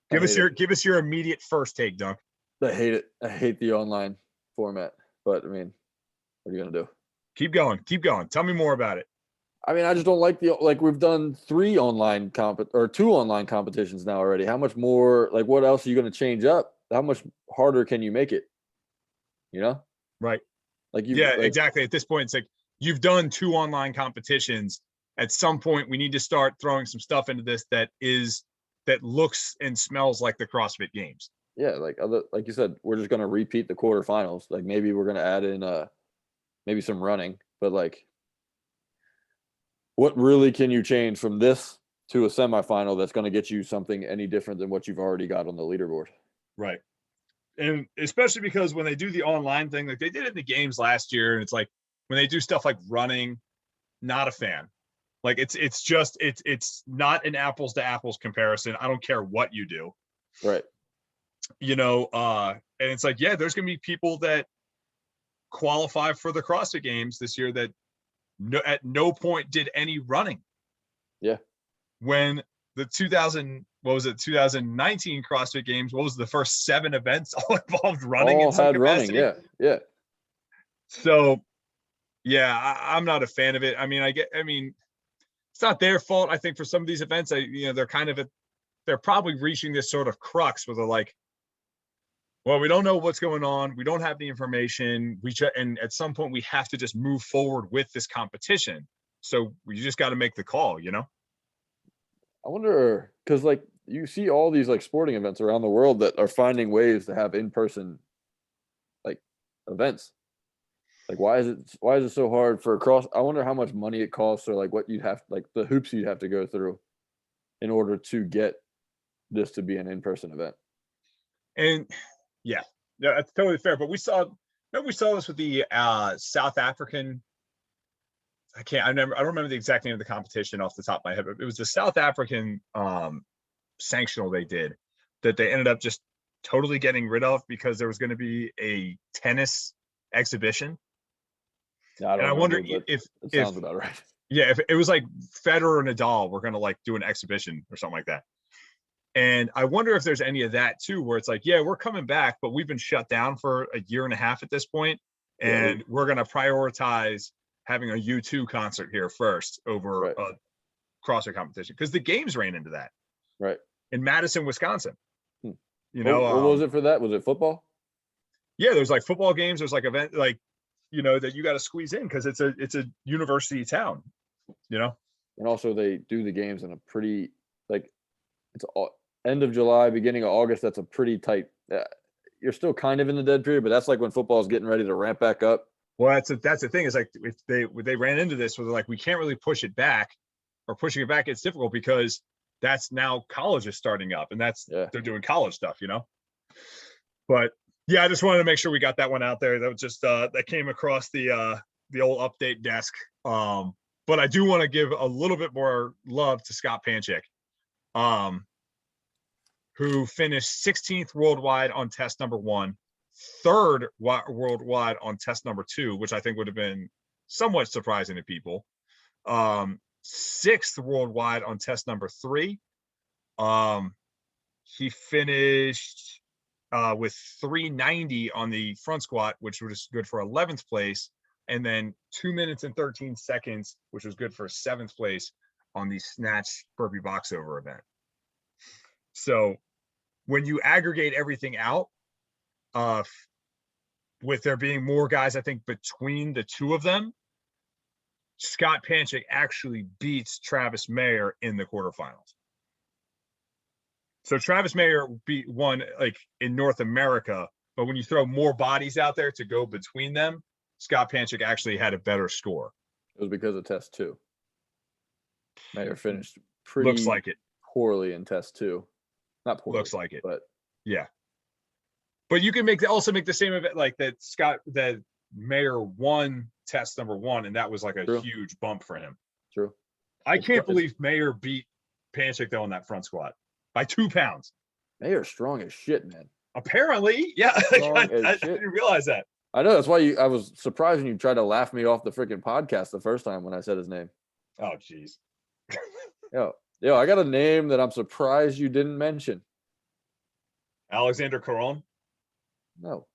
Give us your immediate first take, Dunc. I hate it. I hate the online format, but I mean, what are you gonna do? Keep going. Tell me more about it. I mean, I just don't like we've done 2 online competitions now already. How much more? Like, what else are you going to change up? How much harder can you make it? You know? Right. Exactly. At this point, it's like, you've done 2 online competitions. At some point, we need to start throwing some stuff into this that looks and smells like the CrossFit Games. Yeah, like you said, we're just going to repeat the quarterfinals. Like, maybe we're going to add in maybe some running, but like, what really can you change from this to a semifinal that's going to get you something any different than what you've already got on the leaderboard? Right. And especially because when they do the online thing, like they did it in the games last year, and it's like, when they do stuff like running, not a fan. Like, it's not an apples to apples comparison. I don't care what you do. Right. You know, and it's like, yeah, there's going to be people that qualify for the CrossFit Games this year that at no point did any running. Yeah. When the 2019 CrossFit Games, what was the first 7 events all involved running? All had running. Yeah. So, yeah, I'm not a fan of it. I mean, it's not their fault. I think for some of these events, they're probably reaching this sort of crux where they're like, well, we don't know what's going on. We don't have the information. And at some point we have to just move forward with this competition. So we just got to make the call, you know? I wonder, because like you see all these like sporting events around the world that are finding ways to have in-person like events. Like, why is it so hard for a cross? I wonder how much money it costs, or like what you'd have, like the hoops you'd have to go through in order to get this to be an in-person event. And yeah, that's totally fair. But we saw this with the South African. I don't remember the exact name of the competition off the top of my head, but it was the South African sanctional they did that they ended up just totally getting rid of because there was going to be a tennis exhibition. Yeah, I wonder if it sounds about right. Yeah, if it was like Federer and Nadal were going to like do an exhibition or something like that. And I wonder if there's any of that too, where it's like, yeah, we're coming back, but we've been shut down for a year and a half at this point, and we're going to prioritize having a U2 concert here first over a CrossFit competition, because the games ran into that. Right. In Madison, Wisconsin. You know, what was it for that? Was it football? Yeah, there's like football games. There's like event, like, you know, that you got to squeeze in because it's a university town, you know. And also they do the games in a pretty, like, it's end of July, beginning of August. That's a pretty tight. You're still kind of in the dead period, but that's like when football is getting ready to ramp back up. Well, that's the thing, is like if they ran into this where they're like, we can't really push it back, or pushing it back, it's difficult because that's now college is starting up, and they're doing college stuff, you know. But yeah, I just wanted to make sure we got that one out there. That was just that came across the old update desk. But I do want to give a little bit more love to Scott Panchik, who finished 16th worldwide on test number 1, 3rd worldwide on test number 2, which I think would have been somewhat surprising to people. 6th worldwide on test number 3. He finished with 390 on the front squat, which was good for 11th place, and then 2 minutes and 13 seconds, which was good for 7th place on the snatch burpee box over event. So when you aggregate everything out, with there being more guys, I think, between the two of them, Scott Panchik actually beats Travis Mayer in the quarterfinals. So Travis Mayer won like in North America, but when you throw more bodies out there to go between them, Scott Panchik actually had a better score. It was because of test 2. Mayer finished pretty looks like it poorly in test 2. Not poorly. Looks like it. But yeah. But you can also make the same event like that Mayer won test number 1, and that was like a huge bump for him. True. I can't believe Mayer beat Panchik though on that front squat by 2 pounds. Mayer's strong as shit, man. Apparently, yeah. I didn't realize that. I know, that's why I was surprised when you tried to laugh me off the freaking podcast the first time when I said his name. Oh, jeez. Yo, I got a name that I'm surprised you didn't mention. Alexander Caron? No.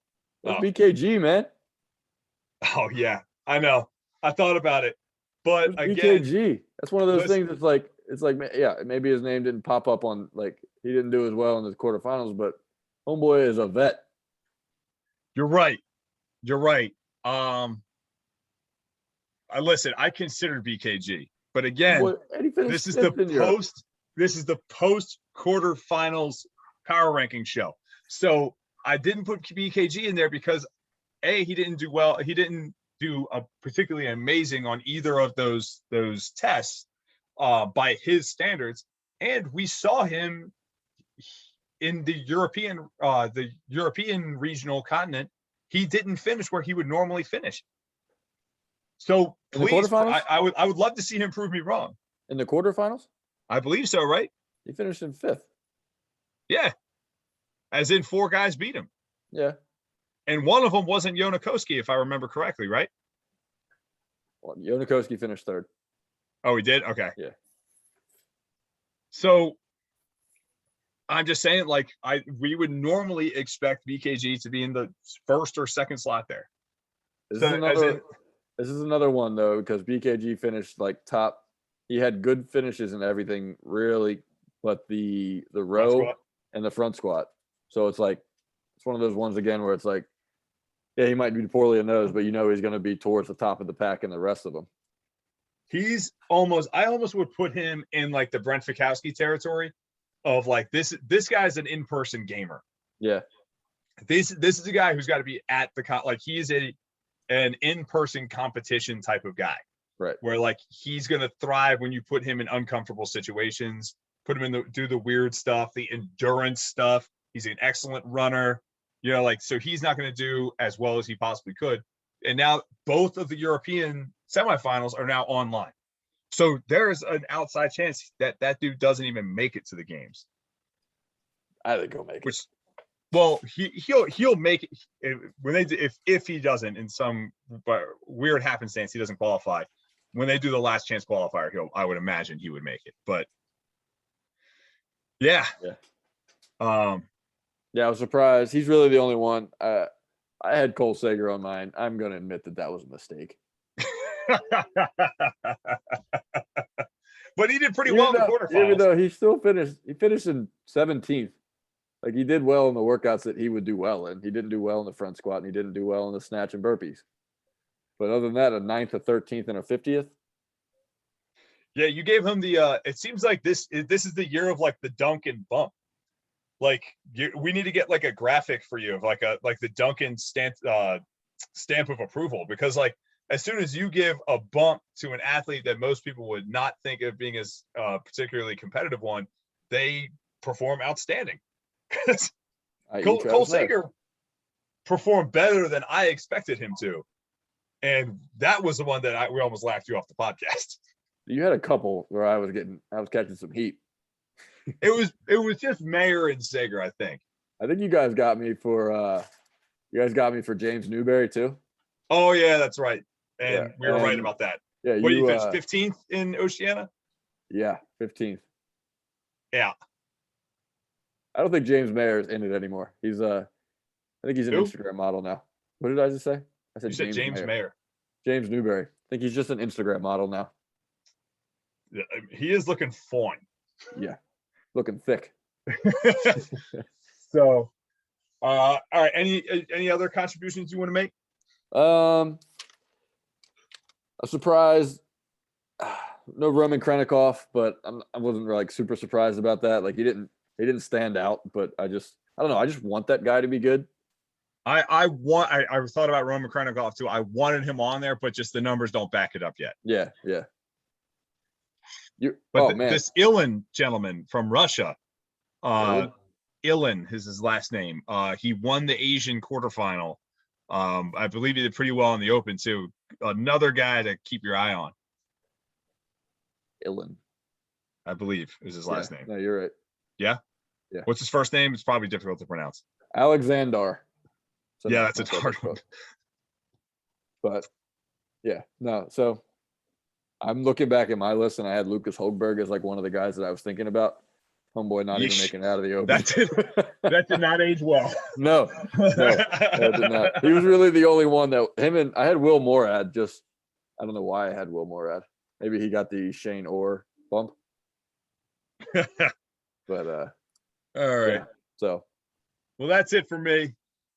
That's BKG, man. Oh, yeah. I know. I thought about it. But again, BKG. That's one of those things that's like, yeah, maybe his name didn't pop up on, like, he didn't do as well in the quarterfinals, but homeboy is a vet. You're right. I considered BKG, but again, this is the post quarterfinals power ranking show. So I didn't put BKG in there because he didn't do well. He didn't do particularly amazing on either of those tests by his standards, and we saw him in the European regional continent. He didn't finish where he would normally finish. So please, I would love to see him prove me wrong. In the quarterfinals? I believe so, right? He finished in 5th. Yeah. As in 4 guys beat him. Yeah. And one of them wasn't Yonakoski, if I remember correctly, right? Well, Yonakoski finished 3rd. Oh, he did? Okay. Yeah. So I'm just saying, like, we would normally expect BKG to be in the 1st or 2nd slot there. This is another one, though, because BKG finished like top. He had good finishes and everything, really, but the row and the front squat. So it's like, it's one of those ones again where it's like, yeah, he might do poorly in those, but you know he's going to be towards the top of the pack in the rest of them. I almost would put him in like the Brent Fikowski territory of like, this guy's an in-person gamer. Yeah. This is a guy who's got to be at the like, he is a an in-person competition type of guy. Right. Where like he's gonna thrive when you put him in uncomfortable situations, put him in do the weird stuff, the endurance stuff. He's an excellent runner, you know, like so he's not gonna do as well as he possibly could. And now both of the European semifinals are now online. So there's an outside chance that that dude doesn't even make it to the games. I think he'll make it. Which, well, he'll make it when they if he doesn't in some weird happenstance he doesn't qualify. When they do the last chance qualifier, I would imagine he would make it. But yeah. Yeah, I was surprised. He's really the only one. I had Cole Sager on mine. I'm going to admit that was a mistake. But he did pretty well in the quarterfinals. Even though he still finished in 17th. Like he did well in the workouts that he would do well in. He didn't do well in the front squat, and he didn't do well in the snatch and burpees. But other than that, a 9th, a 13th, and a 50th. Yeah, you gave him the. It seems like this is the year of like the dunk and bump. Like we need to get like a graphic for you of like the Duncan stamp of approval, because like as soon as you give a bump to an athlete that most people would not think of being as particularly competitive one, they perform outstanding. Cole Sager performed better than I expected him to, and that was the one that we almost laughed you off the podcast. You had a couple where I was catching some heat. It was just Mayer and Sager, I think. I think you guys got me for James Newberry too. Oh yeah, that's right. And we were right about that. Yeah, what you finished 15th in Oceania? Yeah, 15th. Yeah. I don't think James Mayer is in it anymore. I think he's an Instagram model now. What did I just say? I said James Mayer. James Newberry. I think he's just an Instagram model now. Yeah, he is looking fine. Yeah, looking thick. So, all right. Any other contributions you want to make? A surprise. No Roman Krennikov, but I wasn't like super surprised about that. Like he didn't stand out, but I don't know. I just want that guy to be good. I thought about Roman Krennikov too. I wanted him on there, but just the numbers don't back it up yet. Yeah. This Ilan gentleman from Russia, Ilan is his last name. He won the Asian quarterfinal. I believe he did pretty well in the Open too. Another guy to keep your eye on. Ilan, I believe is his last name. No, you're right. Yeah. What's his first name? It's probably difficult to pronounce. Alexander. So yeah, that's a hard one. But yeah, no. So I'm looking back at my list, and I had Lucas Hogberg as like one of the guys that I was thinking about. Homeboy not even making it out of the Open. That did not age well. No, that did not. He was really the only one that I had Will Morad. Just I don't know why I had Will Morad. Maybe he got the Shane Orr bump. But all right. Yeah, so well, that's it for me.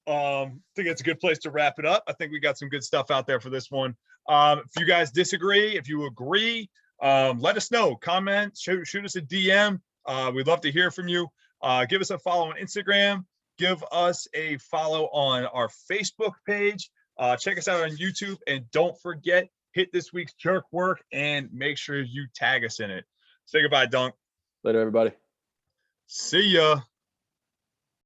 I think it's a good place to wrap it up. I think we got some good stuff out there for this one. If you guys disagree, if you agree, let us know. Comment, shoot us a DM. We'd love to hear from you. Give us a follow on Instagram. Give us a follow on our Facebook page. Check us out on YouTube. And don't forget, hit this week's jerk work and make sure you tag us in it. Say goodbye, Dunc. Later, everybody. See ya.